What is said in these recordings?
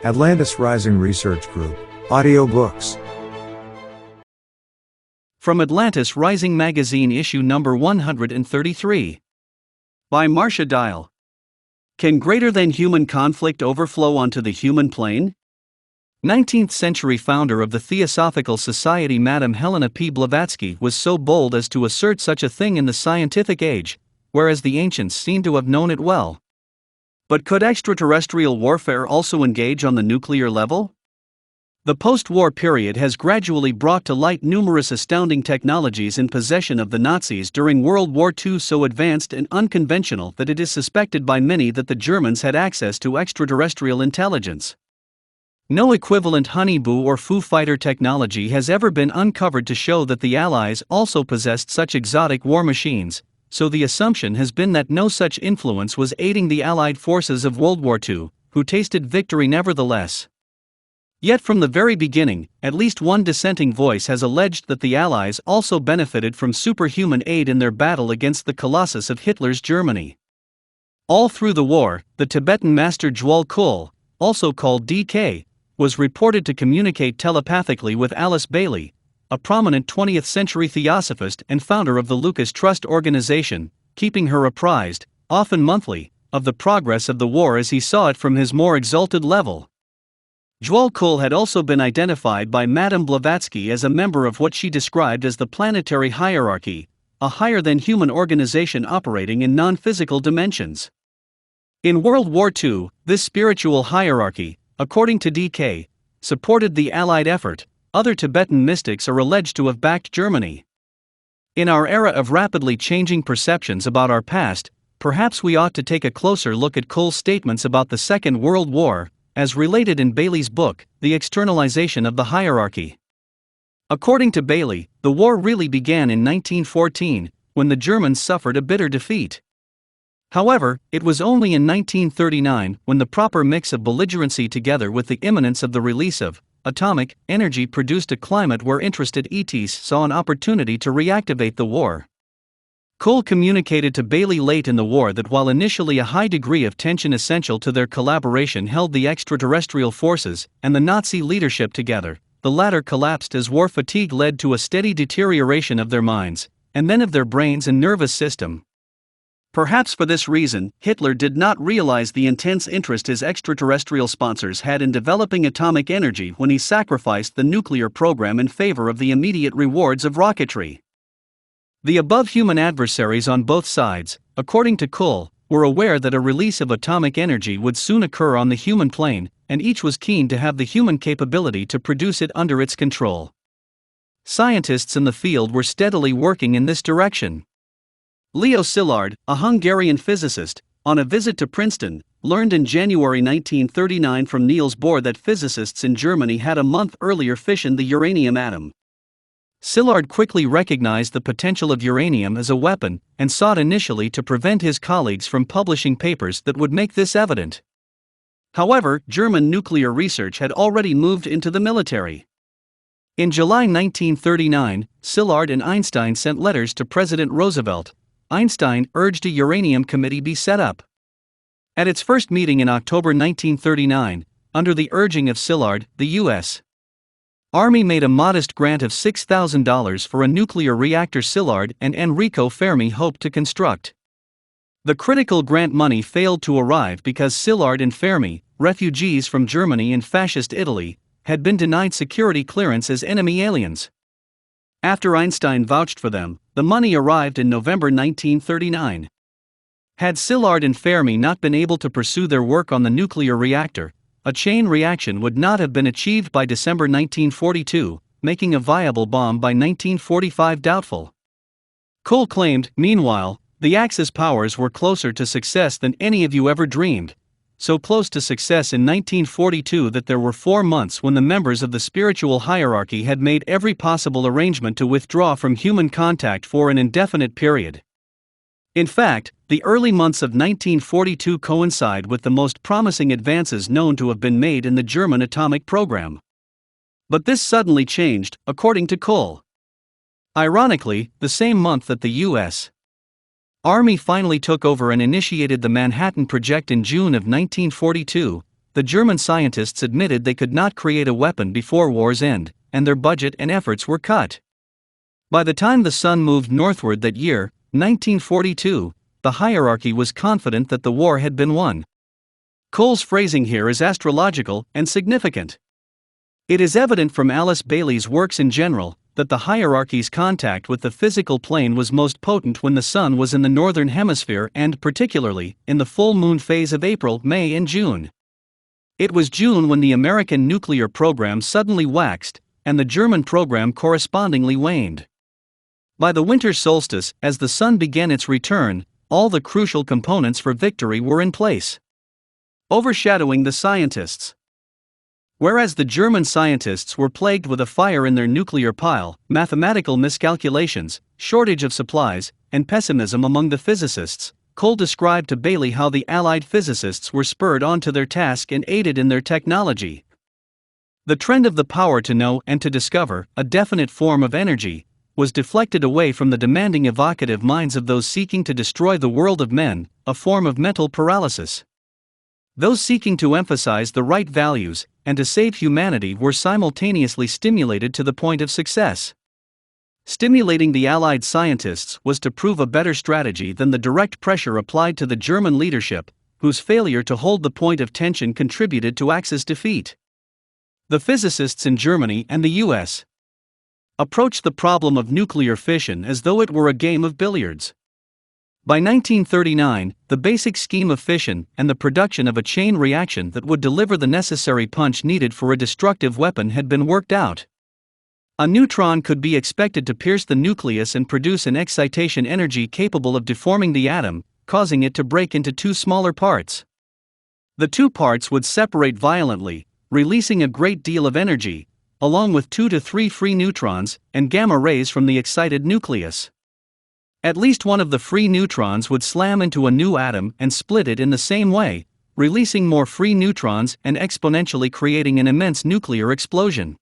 Atlantis Rising Research Group, audiobooks. From Atlantis Rising Magazine issue number 133. By Marcia Dial. Can greater-than-human conflict overflow onto the human plane? 19th century founder of the Theosophical Society Madame Helena P. Blavatsky was so bold as to assert such a thing in the scientific age, whereas the ancients seem to have known it well. But could extraterrestrial warfare also engage on the nuclear level? The post-war period has gradually brought to light numerous astounding technologies in possession of the Nazis during World War II, so advanced and unconventional that it is suspected by many that the Germans had access to extraterrestrial intelligence. No equivalent Haunabu or Foo Fighter technology has ever been uncovered to show that the Allies also possessed such exotic war machines, so the assumption has been that no such influence was aiding the Allied forces of World War II, who tasted victory nevertheless. Yet from the very beginning, at least one dissenting voice has alleged that the Allies also benefited from superhuman aid in their battle against the colossus of Hitler's Germany. All through the war, the Tibetan master Djwal Khul, also called DK, was reported to communicate telepathically with Alice Bailey, a prominent 20th century theosophist and founder of the Lucas Trust organization, keeping her apprised, often monthly, of the progress of the war as he saw it from his more exalted level. Djwal Khul had also been identified by Madame Blavatsky as a member of what she described as the planetary hierarchy, a higher-than-human organization operating in non-physical dimensions. In World War II, this spiritual hierarchy, according to DK, supported the Allied effort. Other Tibetan mystics are alleged to have backed Germany. In our era of rapidly changing perceptions about our past, perhaps we ought to take a closer look at Khul's statements about the Second World War, as related in Bailey's book, The Externalization of the Hierarchy. According to Bailey, the war really began in 1914, when the Germans suffered a bitter defeat. However, it was only in 1939, when the proper mix of belligerency together with the imminence of the release of atomic energy produced a climate where interested ETs saw an opportunity to reactivate the war. Khul communicated to Bailey late in the war that while initially a high degree of tension essential to their collaboration held the extraterrestrial forces and the Nazi leadership together, the latter collapsed as war fatigue led to a steady deterioration of their minds, and then of their brains and nervous system. Perhaps for this reason, Hitler did not realize the intense interest his extraterrestrial sponsors had in developing atomic energy when he sacrificed the nuclear program in favor of the immediate rewards of rocketry. The above-human adversaries on both sides, according to Khul, were aware that a release of atomic energy would soon occur on the human plane, and each was keen to have the human capability to produce it under its control. Scientists in the field were steadily working in this direction. Leo Szilard, a Hungarian physicist, on a visit to Princeton, learned in January 1939 from Niels Bohr that physicists in Germany had a month earlier fissioned the uranium atom. Szilard quickly recognized the potential of uranium as a weapon, and sought initially to prevent his colleagues from publishing papers that would make this evident. However, German nuclear research had already moved into the military. In July 1939, Szilard and Einstein sent letters to President Roosevelt. Einstein urged a uranium committee be set up. At its first meeting in October 1939, under the urging of Szilard, the U.S. Army made a modest grant of $6,000 for a nuclear reactor Szilard and Enrico Fermi hoped to construct. The critical grant money failed to arrive because Szilard and Fermi, refugees from Germany and fascist Italy, had been denied security clearance as enemy aliens. After Einstein vouched for them, the money arrived in November 1939. Had Szilard and Fermi not been able to pursue their work on the nuclear reactor, a chain reaction would not have been achieved by December 1942, making a viable bomb by 1945 doubtful. Khul claimed, meanwhile, the Axis powers were closer to success than any of you ever dreamed. So close to success in 1942 that there were 4 months when the members of the spiritual hierarchy had made every possible arrangement to withdraw from human contact for an indefinite period. In fact, the early months of 1942 coincide with the most promising advances known to have been made in the German atomic program. But this suddenly changed, according to Khul. Ironically, the same month that the U.S. Army finally took over and initiated the Manhattan Project in June of 1942, the German scientists admitted they could not create a weapon before war's end, and their budget and efforts were cut. By the time the sun moved northward that year, 1942, the hierarchy was confident that the war had been won. Cole's phrasing here is astrological and significant. It is evident from Alice Bailey's works in general that the hierarchy's contact with the physical plane was most potent when the sun was in the northern hemisphere and, particularly, in the full moon phase of April, May and June. It was June when the American nuclear program suddenly waxed, and the German program correspondingly waned. By the winter solstice, as the sun began its return, all the crucial components for victory were in place. Overshadowing the scientists. Whereas the German scientists were plagued with a fire in their nuclear pile, mathematical miscalculations, shortage of supplies, and pessimism among the physicists, Cole described to Bailey how the Allied physicists were spurred on to their task and aided in their technology. The trend of the power to know and to discover a definite form of energy was deflected away from the demanding evocative minds of those seeking to destroy the world of men, a form of mental paralysis. Those seeking to emphasize the right values and to save humanity were simultaneously stimulated to the point of success. Stimulating the Allied scientists was to prove a better strategy than the direct pressure applied to the German leadership, whose failure to hold the point of tension contributed to Axis defeat. The physicists in Germany and the U.S. approached the problem of nuclear fission as though it were a game of billiards. By 1939, the basic scheme of fission and the production of a chain reaction that would deliver the necessary punch needed for a destructive weapon had been worked out. A neutron could be expected to pierce the nucleus and produce an excitation energy capable of deforming the atom, causing it to break into two smaller parts. The two parts would separate violently, releasing a great deal of energy, along with 2 to 3 free neutrons and gamma rays from the excited nucleus. At least one of the free neutrons would slam into a new atom and split it in the same way, releasing more free neutrons and exponentially creating an immense nuclear explosion.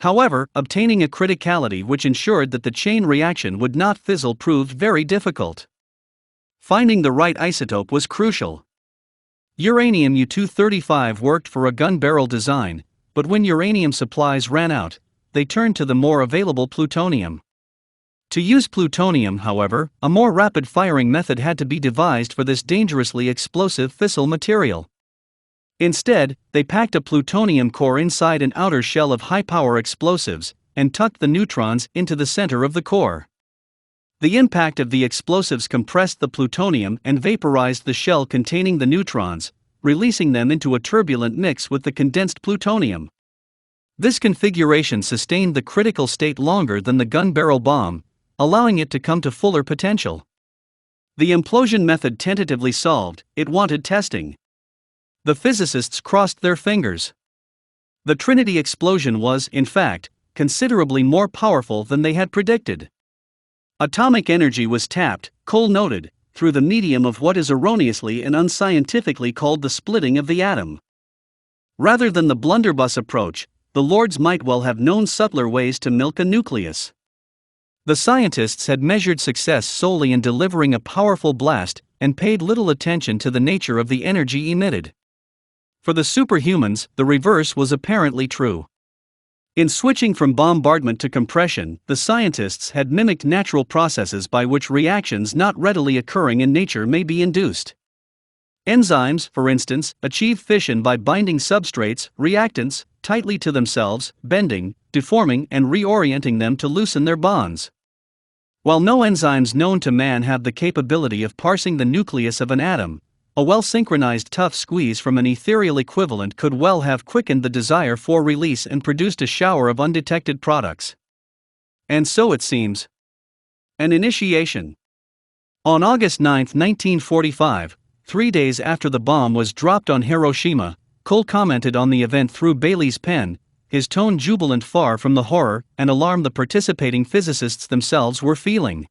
However, obtaining a criticality which ensured that the chain reaction would not fizzle proved very difficult. Finding the right isotope was crucial. Uranium U-235 worked for a gun barrel design, but when uranium supplies ran out, they turned to the more available plutonium. To use plutonium, however, a more rapid-firing method had to be devised for this dangerously explosive fissile material. Instead, they packed a plutonium core inside an outer shell of high-power explosives, and tucked the neutrons into the center of the core. The impact of the explosives compressed the plutonium and vaporized the shell containing the neutrons, releasing them into a turbulent mix with the condensed plutonium. This configuration sustained the critical state longer than the gun barrel bomb, allowing it to come to fuller potential. The implosion method tentatively solved, it wanted testing. The physicists crossed their fingers. The Trinity explosion was, in fact, considerably more powerful than they had predicted. Atomic energy was tapped, Cole noted, through the medium of what is erroneously and unscientifically called the splitting of the atom. Rather than the blunderbuss approach, the Lords might well have known subtler ways to milk a nucleus. The scientists had measured success solely in delivering a powerful blast and paid little attention to the nature of the energy emitted. For the superhumans, the reverse was apparently true. In switching from bombardment to compression, the scientists had mimicked natural processes by which reactions not readily occurring in nature may be induced. Enzymes, for instance, achieve fission by binding substrates, reactants, tightly to themselves, bending, deforming, and reorienting them to loosen their bonds. While no enzymes known to man have the capability of parsing the nucleus of an atom, a well-synchronized tough squeeze from an ethereal equivalent could well have quickened the desire for release and produced a shower of undetected products. And so it seems. An initiation. On August 9, 1945, 3 days after the bomb was dropped on Hiroshima, Cole commented on the event through Bailey's pen, his tone jubilant far from the horror and alarm the participating physicists themselves were feeling.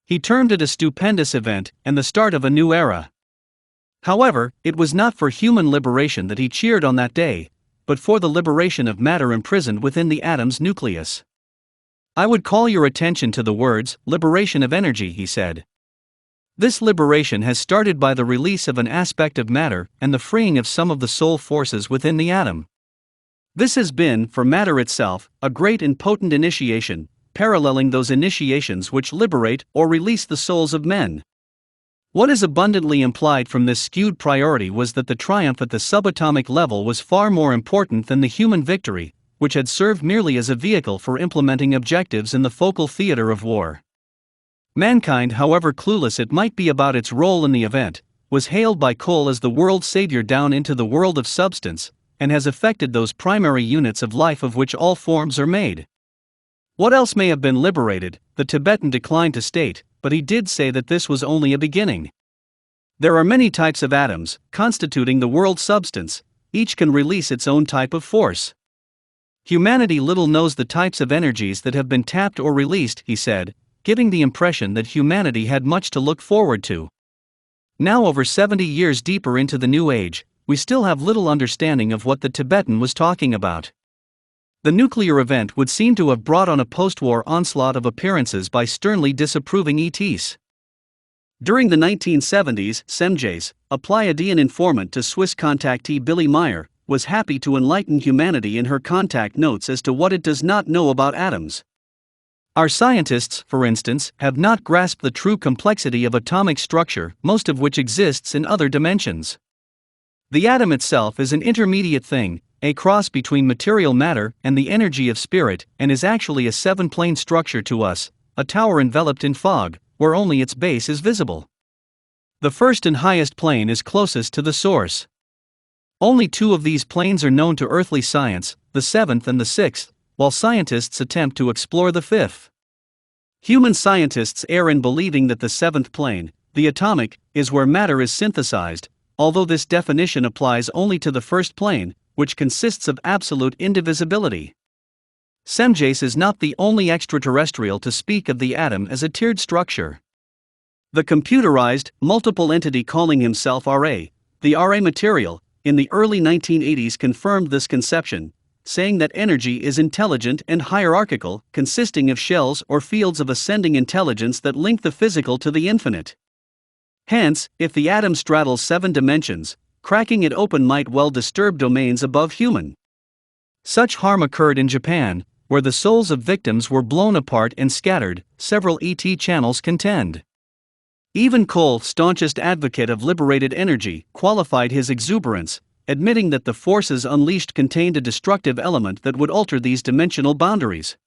He termed it a stupendous event and the start of a new era. However, it was not for human liberation that he cheered on that day, but for the liberation of matter imprisoned within the atom's nucleus. "I would call your attention to the words, liberation of energy," he said. This liberation has started by the release of an aspect of matter and the freeing of some of the soul forces within the atom. This has been, for matter itself, a great and potent initiation, paralleling those initiations which liberate or release the souls of men. What is abundantly implied from this skewed priority was that the triumph at the subatomic level was far more important than the human victory, which had served merely as a vehicle for implementing objectives in the focal theater of war. Mankind, however clueless it might be about its role in the event, was hailed by Cole as the world's savior down into the world of substance, and has affected those primary units of life of which all forms are made. What else may have been liberated, the Tibetan declined to state, but he did say that this was only a beginning. There are many types of atoms, constituting the world's substance, each can release its own type of force. Humanity little knows the types of energies that have been tapped or released, he said, giving the impression that humanity had much to look forward to. Now, over 70 years deeper into the New Age, we still have little understanding of what the Tibetan was talking about. The nuclear event would seem to have brought on a post-war onslaught of appearances by sternly disapproving ETs. During the 1970s, Semjase, a Pleiadian informant to Swiss contactee Billy Meyer, was happy to enlighten humanity in her contact notes as to what it does not know about atoms. Our scientists, for instance, have not grasped the true complexity of atomic structure, most of which exists in other dimensions. The atom itself is an intermediate thing, a cross between material matter and the energy of spirit, and is actually a seven-plane structure to us, a tower enveloped in fog, where only its base is visible. The first and highest plane is closest to the source. Only two of these planes are known to earthly science, the seventh and the sixth, while scientists attempt to explore the fifth. Human scientists err in believing that the seventh plane, the atomic, is where matter is synthesized, although this definition applies only to the first plane, which consists of absolute indivisibility. Semjase is not the only extraterrestrial to speak of the atom as a tiered structure. The computerized, multiple entity calling himself RA, the RA material, in the early 1980s confirmed this conception, saying that energy is intelligent and hierarchical, consisting of shells or fields of ascending intelligence that link the physical to the infinite. Hence, if the atom straddles 7 dimensions, cracking it open might well disturb domains above human. Such harm occurred in Japan, where the souls of victims were blown apart and scattered, several ET channels contend. Even Cole, staunchest advocate of liberated energy, qualified his exuberance, admitting that the forces unleashed contained a destructive element that would alter these dimensional boundaries.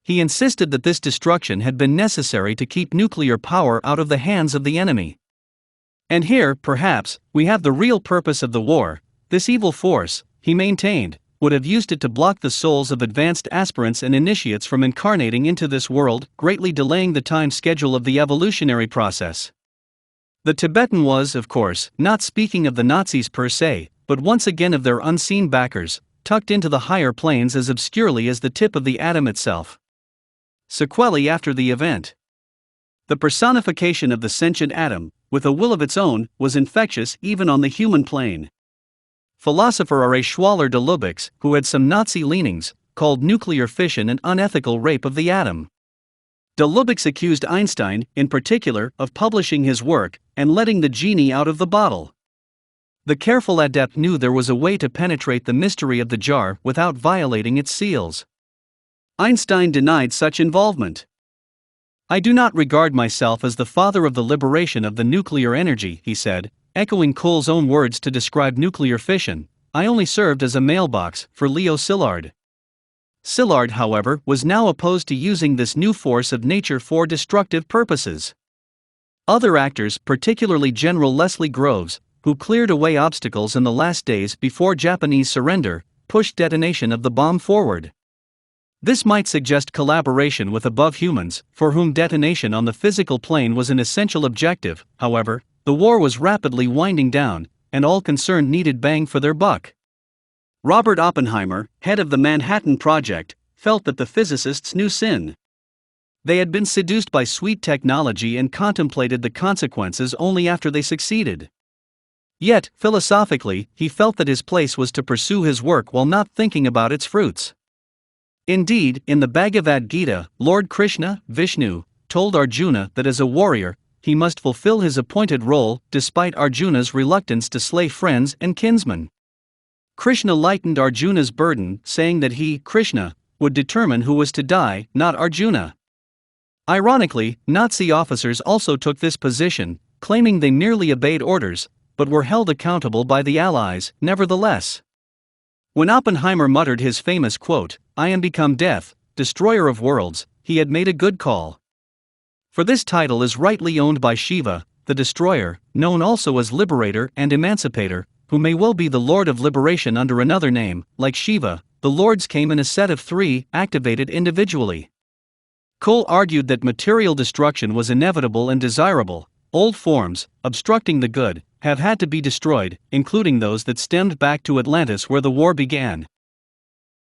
He insisted that this destruction had been necessary to keep nuclear power out of the hands of the enemy. And here, perhaps, we have the real purpose of the war. This evil force, he maintained, would have used it to block the souls of advanced aspirants and initiates from incarnating into this world, greatly delaying the time schedule of the evolutionary process. The Tibetan was, of course, not speaking of the Nazis per se, but once again of their unseen backers, tucked into the higher planes as obscurely as the tip of the atom itself. Sequelae after the event. The personification of the sentient atom, with a will of its own, was infectious even on the human plane. Philosopher R. A. Schwaller de Lubbock's, who had some Nazi leanings, called nuclear fission an unethical rape of the atom. De Lubbock's accused Einstein, in particular, of publishing his work and letting the genie out of the bottle. The careful adept knew there was a way to penetrate the mystery of the jar without violating its seals. Einstein denied such involvement. "I do not regard myself as the father of the liberation of the nuclear energy," he said, echoing Cole's own words to describe nuclear fission. "I only served as a mailbox for Leo Szilard." Szilard, however, was now opposed to using this new force of nature for destructive purposes. Other actors, particularly General Leslie Groves, who cleared away obstacles in the last days before Japanese surrender, pushed detonation of the bomb forward. This might suggest collaboration with above humans, for whom detonation on the physical plane was an essential objective. However, the war was rapidly winding down, and all concerned needed bang for their buck. Robert Oppenheimer, head of the Manhattan Project, felt that the physicists knew sin. They had been seduced by sweet technology and contemplated the consequences only after they succeeded. Yet, philosophically, he felt that his place was to pursue his work while not thinking about its fruits. Indeed, in the Bhagavad Gita, Lord Krishna, Vishnu, told Arjuna that as a warrior, he must fulfill his appointed role, despite Arjuna's reluctance to slay friends and kinsmen. Krishna lightened Arjuna's burden, saying that he, Krishna, would determine who was to die, not Arjuna. Ironically, Nazi officers also took this position, claiming they merely obeyed orders, but were held accountable by the Allies, nevertheless. When Oppenheimer muttered his famous quote, "I am become death, destroyer of worlds," he had made a good call. For this title is rightly owned by Shiva, the destroyer, known also as liberator and emancipator, who may well be the Lord of Liberation under another name. Like Shiva, the lords came in a set of three, activated individually. Cole argued that material destruction was inevitable and desirable. Old forms, obstructing the good, have had to be destroyed, including those that stemmed back to Atlantis where the war began.